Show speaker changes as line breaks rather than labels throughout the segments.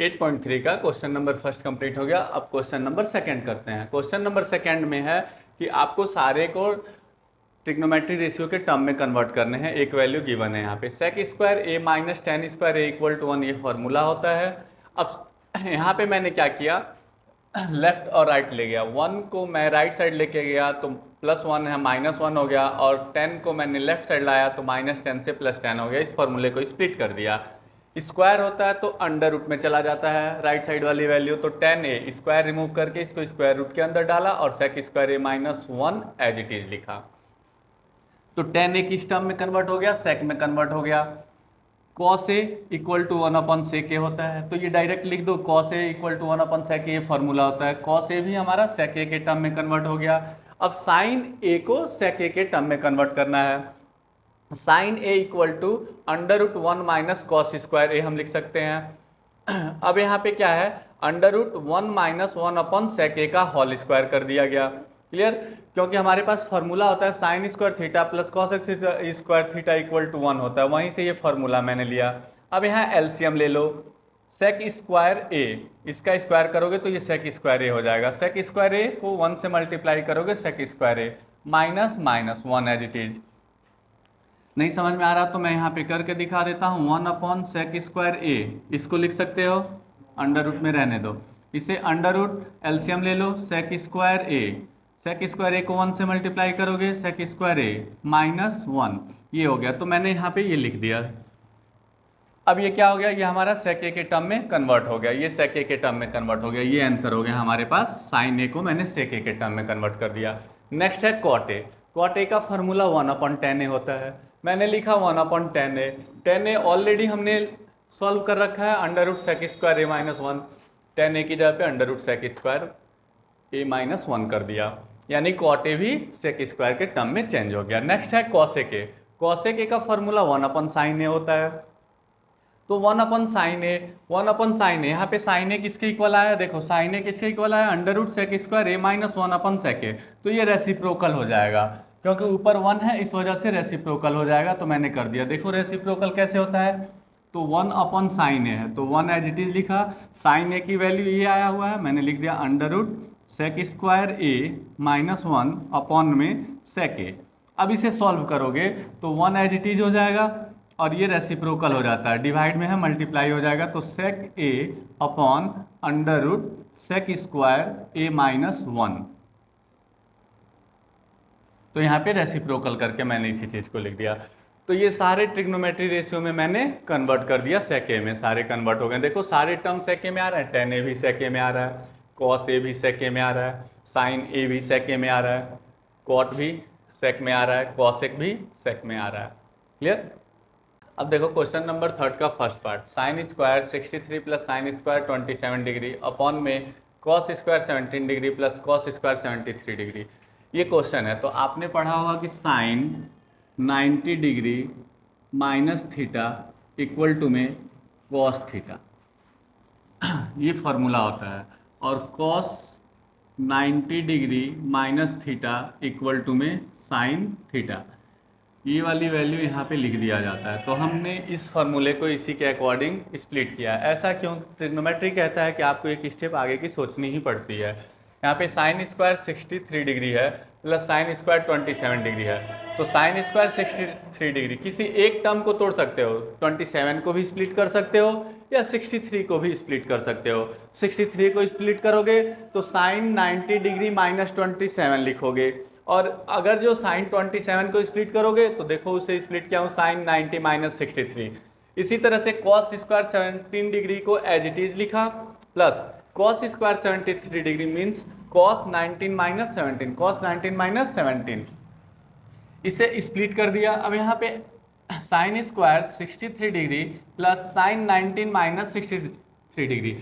8.3 का question number first complete हो गया। अब क्वेश्चन नंबर सेकंड करते हैं। क्वेश्चन नंबर सेकंड में है कि आपको सारे को ट्रिग्नोमेट्री रेशियो के टर्म में कन्वर्ट करने हैं। एक वैल्यू गिवन है यहाँ पे sec square a minus tan square a equal to 1, ये फॉर्मूला होता है। अब यहाँ पे मैंने क्या किया, लेफ्ट और राइट ले गया। 1 को मैं राइट साइड लेके गया तो +1 है, -1 हो गया, और 10 को मैंने लेफ्ट साइड लाया तो -10 से +10 हो गया। इस फॉर्मूले को स्प्लिट कर दिया। स्क्वायर होता है तो अंडर रूट में चला जाता है राइट साइड वाली वैल्यू, तो 10a स्क्वायर रिमूव करके इसको स्क्वायर रूट के अंदर डाला और sec square a -1 as it is लिखा। तो 10a किस टर्म में कन्वर्ट हो गया, सेक में कन्वर्ट हो गया। cos a equal to 1/sec a होता है, तो ये डायरेक्ट लिख दो, cos a equal to 1/sec a formula होता है। cos a भी हमारा sec a के टर्म में कन्वर्ट हो गया। अब sin a को sec a के टर्म में कन्वर्ट करना है। sin a equal to √1 minus cos square a हम लिख सकते हैं। अब यहाँ पे क्या है, √1 माइनस 1/sec a का होल स्क्वायर कर दिया गया। क्लियर, क्योंकि हमारे पास फॉर्मूला होता है sign square theta plus cos square theta equal to 1 होता है, वहीं से ये फॉर्मूला मैंने लिया। अब यहाँ एलसीएम ले लो, सेक स्क्वायर ए, इसका स्क्वायर करोगे तो ये सेक स्क्वायर ए हो जाएगा। सेक स्क्वायर ए को 1 से मल्टीप्लाई करोगे sec square a minus -1 as it is. नहीं समझ में आ रहा तो मैं यहाँ पे करके दिखा देता हूँ। 1/sec स्क्वायर ए, इसको लिख सकते हो, अंडर रूट में रहने दो, इसे अंडर रूट एलसीएम ले लो, सेक स्क्वायर ए, सेक स्क्वायर ए को 1 से मल्टीप्लाई करोगे सेक स्क्वायर ए -1, ये हो गया। तो मैंने यहाँ पे ये लिख दिया। अब ये क्या हो गया, ये हमारा सेक ए के टर्म में कन्वर्ट हो गया, ये सेक ए के टर्म में कन्वर्ट हो गया, ये आंसर हो गया हमारे पास। साइन ए को मैंने सेक ए के टर्म में कन्वर्ट कर दिया। नेक्स्ट है कॉट ए। कॉट ए का फॉर्मूला 1/10a होता है, मैंने लिखा 1/10a। 10a ऑलरेडी हमने सॉल्व कर रखा है, under root sec square a -1, 10a की जगह पे under root sec square a -1 कर दिया, यानी कॉट ए भी सेक स्क्वायर के टर्म में चेंज हो गया। नेक्स्ट है कॉसेक ए। कॉसेक ए का फॉर्मूला 1/sin a होता है, तो 1/sin a, 1/sin a, यहाँ पे sin a किसके इक्वल आया, देखो sin a किसके इक्वल आया, under root sec square a -1/sec a, तो ये रेसिप्रोकल हो जाएगा, क्योंकि ऊपर 1 है इस वजह से रेसिप्रोकल हो जाएगा, तो मैंने कर दिया। देखो रेसिप्रोकल कैसे होता है, तो 1/sin a है तो 1 एज इट इज लिखा, sin a की वैल्यू ये आया हुआ है, मैंने लिख दिया under root sec square a -1 upon में सेक ए। अब इसे सॉल्व करोगे तो 1 एज इट इज हो जाएगा और ये रेसिप्रोकल हो जाता है, डिवाइड में है मल्टीप्लाई हो जाएगा, तो sec a upon under root sec square a -1। तो यहाँ पे रेसिप्रोकल करके मैंने इसी चीज़ को लिख दिया। तो ये सारे ट्रिग्नोमेट्री रेशियो में मैंने कन्वर्ट कर दिया, सेक ए में सारे कन्वर्ट हो गए। देखो सारे टर्म सेक ए में आ रहे हैं, टेन ए भी सेक ए में आ रहा है, कॉस ए भी सेक ए में आ रहा है, साइन ए भी सेक ए में आ रहा है, कॉट भी सेक में आ रहा है, कॉसेक भी सेक में आ रहा है। क्लियर। अब देखो क्वेश्चन नंबर थर्ड का first part, sin square 63 plus sign square 27 degree upon में cos square 17 degree plus cos square 73 degree, ये क्वेश्चन है। तो आपने पढ़ा होगा कि sin 90 degree minus theta equal to में कॉस थीटा, ये फॉर्मूला होता है, और cos 90 degree minus theta equal to में साइन थीटा, ये वाली वैल्यू यहाँ पे लिख दिया जाता है। तो हमने इस फॉर्मूले को इसी के अकॉर्डिंग स्प्लिट किया है। ऐसा क्यों, ट्रिग्नोमेट्री कहता है कि आपको एक स्टेप आगे की सोचनी ही पड़ती है। यहाँ पे साइन स्क्वायर 63 डिग्री है प्लस साइन स्क्वायर 27 डिग्री है, तो साइन स्क्वायर 63 डिग्री किसी एक टर्म को तोड़ सकते हो, 27 को भी स्प्लिट कर सकते हो या 63 को भी स्प्लिट कर सकते हो। 63 को स्प्लिट करोगे तो साइन 90 डिग्री -27 लिखोगे, और अगर जो साइन 27 को स्प्लिट करोगे तो देखो उसे स्प्लिट किया हूँ, साइन 90 -63। इसी तरह से कॉस स्क्वायर 17 डिग्री को एज इट इज लिखा, plus cos square 73 degree means cos 19 -17, cos 19 -17, इसे स्प्लिट कर दिया। अब यहाँ पे sign square 63 degree plus sign 19 -63 degree,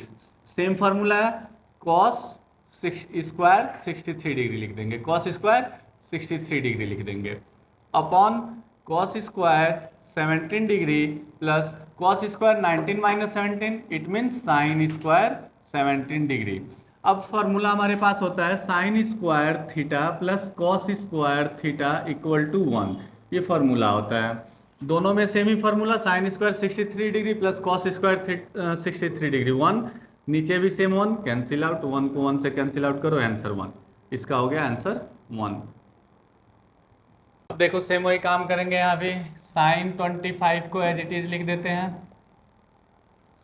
same formula है, कॉस स्क्वायर 63 डिग्री लिख देंगे, कॉस स्क्वायर 63 डिग्री लिख देंगे, upon cos square 17 degree plus cos square 19 -17, it means sine square 17 degree. अब फॉर्मूला हमारे पास होता है sign square theta plus cos square theta equal to 1, ये फॉर्मूला होता है। दोनों में सेम ही formula, sin square 63 degree plus cos square 63 degree, 1 नीचे भी सेम 1 कैंसिल आउट, 1 को 1 से कैंसिल आउट करो, आंसर 1। इसका हो गया आंसर 1। अब देखो सेम वही काम करेंगे यहाँ भी, साइन 25 को एज इट इज लिख देते हैं,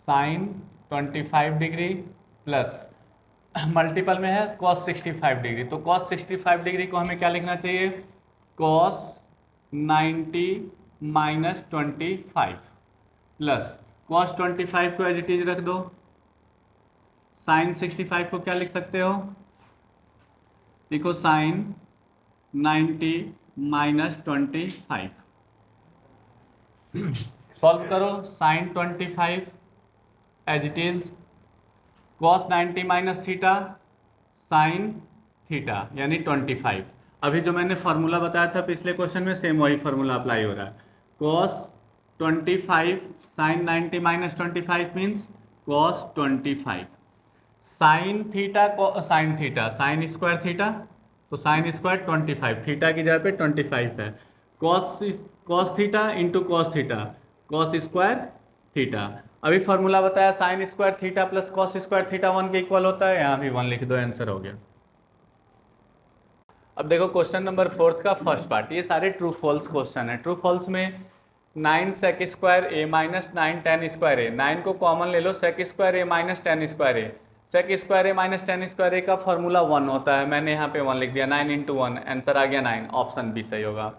साइन 25 डिग्री प्लस मल्टीपल में है कॉस 65 डिग्री, तो कॉस 65 डिग्री को हमें क्या लिखना चाहिए, कॉस 90 माइनस 25 प्लस कॉस 25 को एज इट इज रख दो, साइन 65 को क्या लिख सकते हो, देखो साइन 90 माइनस 25, सॉल्व करो, sine 25 as it is cos 90 minus theta sine theta यानी 25। अभी जो मैंने फार्मूला बताया था पिछले क्वेश्चन में, सेम वही फार्मूला अप्लाई हो रहा है, cos 25 sine 90 minus 25 means cos 25, sine theta sine theta sine square theta, तो साइन स्क्वायर 25, थीटा की जगह पे 25 है, cos cos theta into cos theta, cos square theta. अभी फॉर्मूला बताया sine square theta plus cos square theta 1 के equal होता है, यहाँ भी 1 लिख दो, आंसर हो गया। अब देखो क्वेश्चन नंबर 4 का फर्स्ट पार्ट, ये सारे ट्रू फॉल्स क्वेश्चन है। ट्रू फॉल्स में 9 सेक square a minus 9 ten square ए, 9 को कॉमन ले लो, सेक square a minus 10 square A, sec square a minus 10 square ए का फॉर्मूला 1 होता है, मैंने यहाँ पे 1 लिख दिया, 9 इंटू 1, आंसर आ गया 9, ऑप्शन बी सही होगा।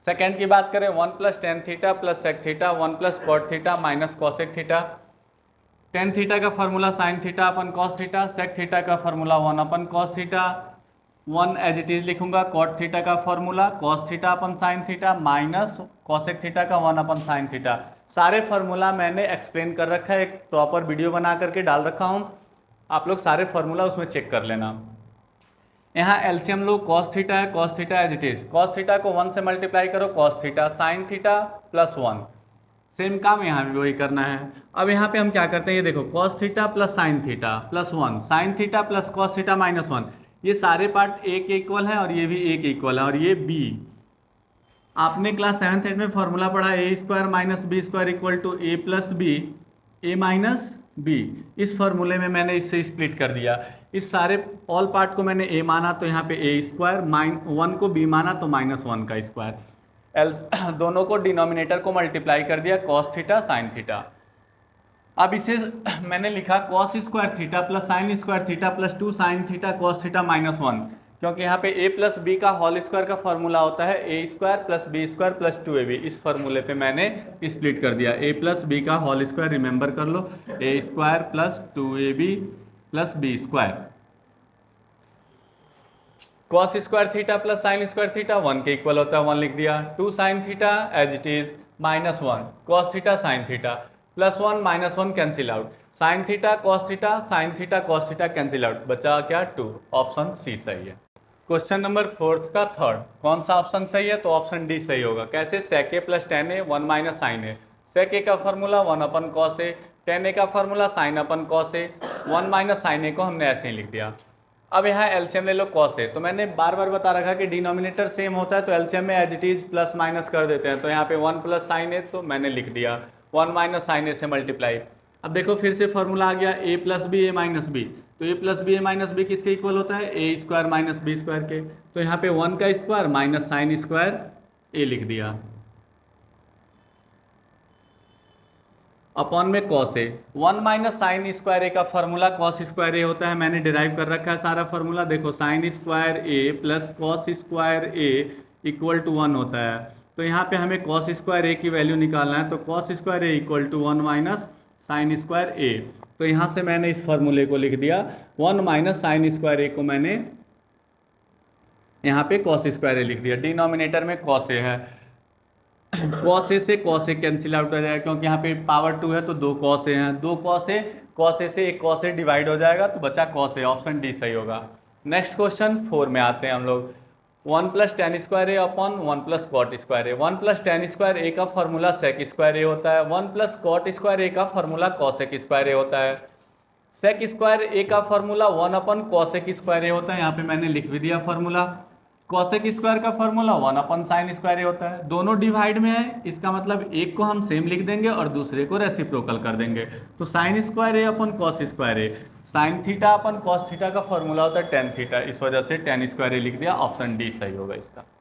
सेकेंड की बात करें, 1 plus tan theta plus sec theta 1 plus cot theta minus cosec theta, tan theta का formula sin theta upon cos theta, sec theta का formula 1 upon cos theta, 1 as it is लिखूंगा, cot theta का formula cos theta upon sin theta minus cosec theta का 1 upon sin theta. सारे formula मैंने explain कर रखा है, एक प्रॉपर वीडियो बना करके डाल रखा हूँ, आप लोग सारे फॉर्मूला उसमें चेक कर लेना। यहाँ एलसीएम लो, कॉस थीटा है, cos theta as it is, cos theta को 1 से मल्टीप्लाई करो, cos theta sine theta plus 1, same काम यहाँ भी वही करना है। अब यहाँ पे हम क्या करते हैं, ये देखो cos theta plus sign theta plus 1, sign theta plus cos theta minus 1, ये सारे पार्ट ए के इक्वल है और ये भी ए के इक्वल है, और ये बी, आपने क्लास 7th 8th में फॉर्मूला पढ़ा, a square minus b square equal to a plus b, a minus b, इस फॉर्मूले में मैंने इससे स्प्लिट कर दिया, इस सारे ऑल पार्ट को मैंने ए माना तो यहाँ पे ए स्क्वायर, 1 को बी माना तो -1 का स्क्वायर, एल दोनों को डिनोमिनेटर को मल्टीप्लाई कर दिया, कॉस थीटा साइन थीटा। अब इसे मैंने लिखा cos square theta plus sign square theta plus 2 sine theta cos theta -1, क्योंकि यहाँ पे a प्लस बी का होल स्क्वायर का फॉर्मूला होता है a square plus b square plus 2ab, इस फॉर्मूले पे मैंने स्प्लिट कर दिया, a प्लस बी का होल स्क्वायर रिमेंबर कर लो, a square plus 2ab plus b square, cos square theta plus sign square theta 1 के इक्वल होता है, 1 लिख दिया, 2 sine theta as it is -1 cos theta sine theta plus 1 -1 cancel out, sine theta cos theta cancel out, बचा क्या 2, option C सही है। Question number 4 का थर्ड, कौन सा ऑप्शन सही है, तो ऑप्शन डी सही होगा। कैसे, सेक ए प्लस टेन ए 1 माइनस साइन ए, सेक ए का formula 1 upon cos A, ten ए का formula sign upon cos A, 1 minus sign ए को हमने ऐसे ही लिख दिया। अब यहाँ एलसीएम ले लो कॉस ए, तो मैंने बार बार बता रखा कि डिनोमिनेटर सेम होता है तो एलसीएम में as it is plus minus कर देते हैं, तो यहाँ पे 1 प्लस साइन ए तो मैंने लिख दिया, 1 माइनस साइन ए से मल्टीप्लाई। अब देखो फिर से फॉर्मूला आ गया ए plus b a minus B, तो ए plus b a minus B किसके इक्वल होता है, ए स्क्वायर माइनस बी स्क्वायर के, तो यहाँ पे 1 का स्क्वायर माइनस साइन स्क्वायर ए लिख दिया, अपॉन में cos A, 1 minus sin square ए का फॉर्मूला कॉस स्क्वायर ए होता है, मैंने डिराइव कर रखा है सारा फॉर्मूला, देखो sine square a plus cos square a equal to 1 होता है, तो यहाँ पे हमें कॉस स्क्वायर ए की वैल्यू निकालना है, तो cos square a equal to 1 minus sin square a, तो यहाँ से मैंने इस फॉर्मूले को लिख दिया, 1 माइनस साइन स्क्वायर ए को मैंने यहाँ पे कॉस स्क्वायर ए लिख दिया, डिनोमिनेटर में कॉस ए है, कॉस ए से कॉस ए कैंसिल आउट हो जाएगा, क्योंकि यहाँ पे पावर 2 है तो 2 कॉस ए हैं, 2 कॉस ए से एक कॉस ए डिवाइड हो जाएगा तो बचा कॉस ए, ऑप्शन डी सही होगा। नेक्स्ट क्वेश्चन 4 में आते हैं हम लोग, 1 plus ten square A upon 1 plus cot square a, 1 plus ten square ए का फॉर्मूला सेक स्क्वायर ए होता है, 1 प्लस कॉट स्क्वायर ए का फॉर्मूला कॉसेक स्क्वायर ए होता है, सेक स्क्वायर ए का फॉर्मूला 1 अपन कॉसेक स्क्वायर ए होता है, यहाँ पे मैंने लिख भी दिया फॉर्मूला, कॉसेक स्क्वायर का फॉर्मूला 1/sin² होता है, दोनों डिवाइड में है, इसका मतलब एक को हम सेम लिख देंगे और दूसरे को रेसिप्रोकल कर देंगे। तो sin²a/cos²a, sign theta upon cos theta का फॉर्मूला होता है tan थीटा, इस वजह से tan² लिख दिया। ऑप्शन डी सही होगा इसका।